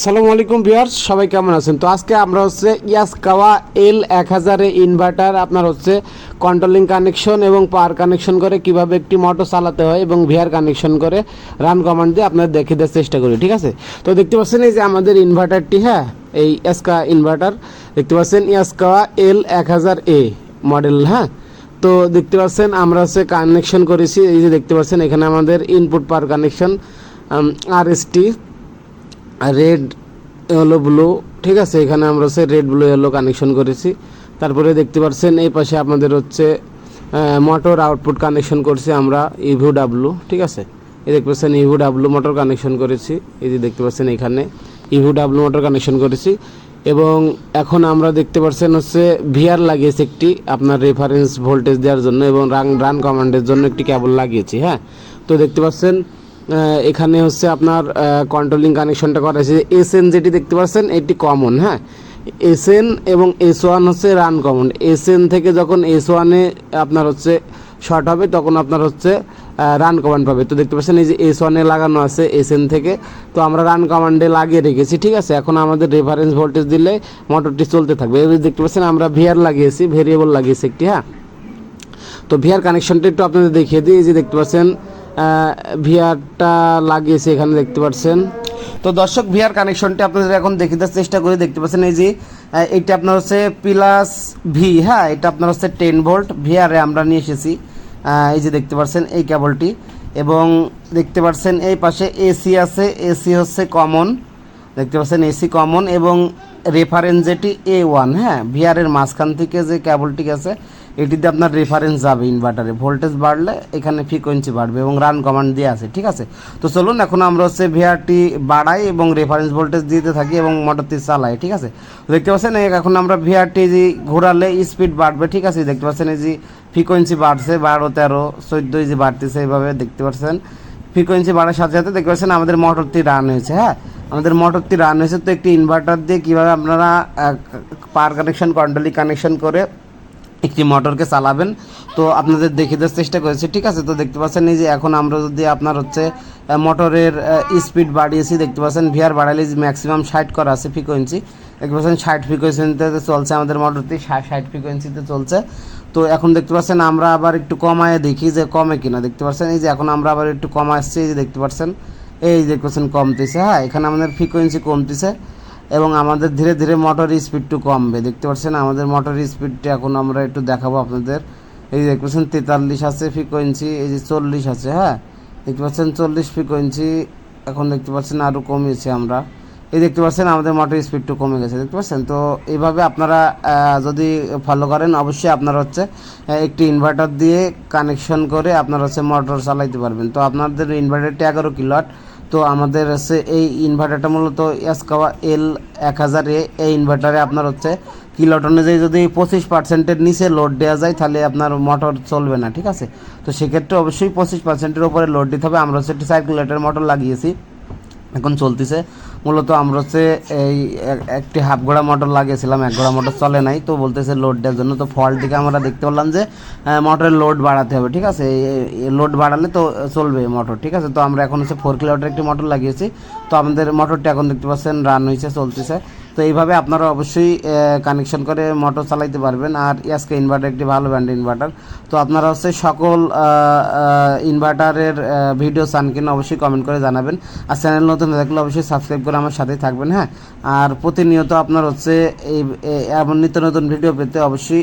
আসসালামু আলাইকুম ভিউয়ার্স, সবাই কেমন আছেন? তো আজকে আমরা ইয়াসকাওয়া L1000 ইনভার্টার আপনার কন্ট্রোলিং কানেকশন এবং পাওয়ার কানেকশন করে কিভাবে একটি মোটর চালাতে হয় এবং ভিআর কানেকশন করে রান কমান্ড দিয়ে আপনাদের দেখিয়ে দেওয়ার চেষ্টা করি। ঠিক আছে, তো দেখতে পাচ্ছেন এই যে আমাদের ইনভার্টারটি, হ্যাঁ এই ইয়াসকাওয়া ইনভার্টার দেখতে পাচ্ছেন, ইয়াসকাওয়া L1000A মডেল। হ্যাঁ, তো দেখতে পাচ্ছেন আমরা কানেকশন করেছি। এই যে দেখতে পাচ্ছেন এখানে আমাদের ইনপুট পাওয়ার connection RST red yellow blue, ঠিক আছে। এখানে আমরা রেড ব্লু ইয়েলো কানেকশন করেছি। তারপরে দেখতে পাচ্ছেন এই পাশে আপনাদের মোটর আউটপুট কানেকশন করছি আমরা EVW, ঠিক আছে। এই দেখতে পাচ্ছেন EVW মোটর কানেকশন করেছি। এই যে দেখতে পাচ্ছেন এখানে EVW মোটর কানেকশন করেছি। এবং এখন আমরা দেখতে পাচ্ছেন ভিআর লাগিয়েছি একটি আপনার রেফারেন্স ভোল্টেজ দেওয়ার জন্য এবং রান কমান্ডের জন্য একটি কেবল লাগিয়েছি। হ্যাঁ, তো দেখতে পাচ্ছেন এখানে আপনার কন্ট্রোলিং কানেকশনটা করা আছে। SN যেটি দেখতে পাচ্ছেন এটি কমন। হ্যাঁ, SN এবং S1 রান কমন। SN থেকে যখন S1-এ আপনার শর্ট হবে তখন আপনার রান কমান্ড পাবে। তো দেখতে পাচ্ছেন এই যে S1-এ লাগানো আছে SN থেকে, তো আমরা রান কমান্ডে লাগিয়ে রেখেছি। ঠিক আছে, এখন আমাদের রেফারেন্স ভোল্টেজ দিলে মোটরটি চলতে থাকবে। এই দেখতে পাচ্ছেন আমরা ভিআর লাগিয়েছি, ভেরিয়েবল লাগিয়েছি একটি। হ্যাঁ, তো ভিআর কানেকশনটা একটু আপনাদের দেখিয়ে দিই। এই যে দেখতে পাচ্ছেন ভিআরটা লাগিয়েছে, এখানে দেখতে পাচ্ছেন। তো দর্শক, ভিআর কানেকশনটা আপনাদের এখন দেখে দেওয়ার চেষ্টা করে। দেখতে পাচ্ছেন এই যে এইটা আপনার প্লাস ভি। হ্যাঁ, এটা আপনার 10 ভোল্ট ভিআরে আমরা নিয়ে এসেছি। এই যে দেখতে পাচ্ছেন এই কেবলটি, এবং দেখতে পাচ্ছেন এই পাশে এসি আছে। এসি কমন, দেখতে পাচ্ছেন এসি কমন, এবং রেফারেন্স যেটি A1। হ্যাঁ, ভিআরের মাঝখান থেকে যে কেবলটি আছে এটিতে আপনার রেফারেন্স যাবে ইনভার্টারে। ভোল্টেজ বাড়লে এখানে ফ্রিকোয়েন্সি বাড়বে এবং রান কমান্ড দিয়ে আছে। ঠিক আছে, তো চলুন এখন আমরা ভিআরটি বাড়াই এবং রেফারেন্স ভোল্টেজ দিতে থাকি এবং মোটরটি চালাই। ঠিক আছে, দেখতে পাচ্ছেন এখন আমরা ভিআরটি যে ঘোরালে স্পিড বাড়বে। ঠিক আছে, দেখতে পাচ্ছেন এই যে ফ্রিকোয়েন্সি বাড়ছে 12, 13, 14 যে বাড়তেছে এইভাবে। দেখতে পাচ্ছেন ফ্রিকোয়েন্সি বাড়ার সাথে সাথে দেখতে পাচ্ছেন আমাদের মোটরটি রান হয়েছে। হ্যাঁ, আমাদের মোটরটি রান হয়েছে। তো একটি ইনভার্টার দিয়ে কীভাবে আপনারা পাওয়ার কানেকশন, কন্ট্রোলিং কানেকশন করে একটি মোটরকে চালাবেন তো আপনাদের দেখিয়ে দেওয়ার চেষ্টা করেছি। ঠিক আছে, তো দেখতে পাচ্ছেন এই যে এখন আমরা যদি আপনার মোটরের স্পিড বাড়িয়েছি, দেখতে পাচ্ছেন ভিআর বাড়ালে ম্যাক্সিমাম 60 করা আছে ফ্রিকোয়েন্সি। দেখতে পাচ্ছেন 60 ফ্রিকোয়েন্সিতে চলছে আমাদের মোটরটি, 60 ফ্রিকোয়েন্সিতে চলছে। তো এখন দেখতে পাচ্ছেন আমরা আবার একটু কমায় দেখি যে কমে কিনা। দেখতে পাচ্ছেন এই যে এখন আমরা আবার একটু কমা আসছি। এই যে দেখতে পাচ্ছেন এই দেখতে পাচ্ছেন কমতেছে। হ্যাঁ, এখানে আমাদের ফ্রিকোয়েন্সি কমতেছে এবং আমাদের ধীরে ধীরে মোটর স্পিডটু কমবে। দেখতে পাচ্ছেন আমাদের মোটর স্পিডটা এখন আমরা একটু দেখাবো আপনাদের। এই যে দেখতে পাচ্ছেন 43 আছে ফ্রিকোয়েন্সি, এই যে 40 আছে। হ্যাঁ, দেখতে পাচ্ছেন 40 ফ্রিকোয়েন্সি। এখন দেখতে পাচ্ছেন আরও কমিয়েছে আমরা। এই দেখতে পাচ্ছেন আমাদের মোটর স্পিডটু কমে গেছে। দেখতে পাচ্ছেন, তো এইভাবে আপনারা যদি ফলো করেন অবশ্যই আপনারা একটি ইনভার্টার দিয়ে কানেকশন করে আপনারা মোটর চালাইতে পারবেন। তো আপনাদের ইনভার্টারটি 11 কিলোওয়াট। তো আমাদের এই ইনভার্টারটা মূলত ইয়াসকাওয়া L1000A। এই ইনভার্টারে আপনার কিলোওয়াট অনুযায়ী যদি 25%-এর নিচে লোড দেওয়া যায় তাহলে আপনার মোটর চলবে না। ঠিক আছে, তো সেক্ষেত্রে অবশ্যই 25%-এর উপরে লোড দিতে হবে। আমরা একটি সার্কুলেটর মোটর লাগিয়েছি, এখন চলতেছে। মূলত আমরা এই একটি হাফ ঘোড়া মোটর লাগিয়েছিলাম, 1 ঘোড়া মোটর চলে নাই, তো বলতেছে লোড দেওয়ার জন্য। তো ফল্ট দিকে আমরা দেখতে পারলাম যে মোটরের লোড বাড়াতে হবে। ঠিক আছে, লোড বাড়ালে তো চলবে মোটর। ঠিক আছে, তো আমরা এখন 4 কিলোওয়াটের একটি মোটর লাগিয়েছি। তো আমাদের মোটরটি এখন দেখতে পাচ্ছেন রান হয়েছে, চলতেছে। তো এইভাবে আপনারা অবশ্যই কানেকশন করে মোটর চালাইতে পারবেন। আর ইয়াসকা ইনভার্টার একটি ভালো ব্র্যান্ড ইনভার্টার। তো আপনারা সকল ইনভার্টারের ভিডিও চান কিনা অবশ্যই কমেন্ট করে জানাবেন। আর চ্যানেল নতুন থাকলে অবশ্যই সাবস্ক্রাইব করে আমার সাথেই থাকবেন। হ্যাঁ, আর প্রতিনিয়ত আপনার এই এমন নিত্য নতুন ভিডিও পেতে অবশ্যই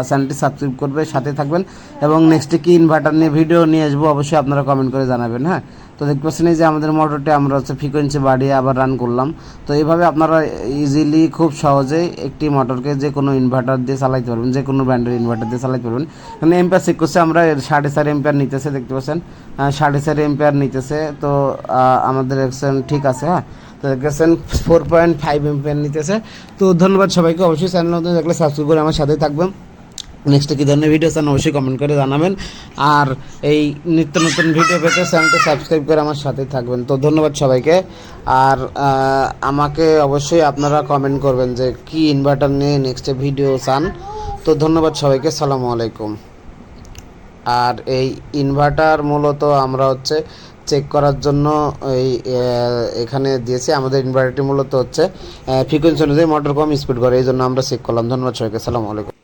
চ্যানেলটি সাবস্ক্রাইব করবে, সাথে থাকবেন। এবং নেক্সটে কি ইনভার্টার নিয়ে ভিডিও নিয়ে আসবো অবশ্যই আপনারা কমেন্ট করে জানাবেন। হ্যাঁ, তো দেখতে পাচ্ছেন এই যে আমাদের মোটরটি আমরা ফ্রিকোয়েন্সি বাড়িয়ে আবার রান করলাম। তো এইভাবে আপনারা ইজিলি খুব সহজেই একটি মোটরকে যে কোনো ইনভার্টার দিয়ে চালাইতে পারবেন, যে কোনো ব্র্যান্ডের ইনভার্টার দিয়ে চালাইতে পারবেন। এখানে এম্পিয়ার চেক করছে আমরা 4.5 এম্পিয়ার নিতেছে। দেখতে পাচ্ছেন 4.5 এম্পিয়ার নিতেছে। তো আমাদের ঠিক আছে। হ্যাঁ, তো দেখছেন 4.5 এম্পিয়ার নিতেছে। তো ধন্যবাদ সবাইকে। অবশ্যই চ্যানেল নতুন থাকলে সাবস্ক্রাইব করে আমার সাথেই থাকবেন। নেক্সটে কী ধরনের ভিডিও চান অবশ্যই কমেন্ট করে জানাবেন। আর এই নিত্য নতুন ভিডিও পেতে চ্যানেলটা সাবস্ক্রাইব করে আমার সাথেই থাকবেন। তো ধন্যবাদ সবাইকে। আর আমাকে অবশ্যই আপনারা কমেন্ট করবেন যে কি ইনভার্টার নিয়ে নেক্সটে ভিডিও চান। তো ধন্যবাদ সবাইকে, আসসালামু আলাইকুম। আর এই ইনভার্টার মূলত আমরা চেক করার জন্য এই এখানে দিয়েছি। আমাদের ইনভার্টারটি মূলত হচ্ছে ফ্রিকোয়েন্সি অনুযায়ী মোটর কম স্পিড করে, এই জন্য আমরা চেক করলাম। ধন্যবাদ সবাইকে, আসসালামু আলাইকুম।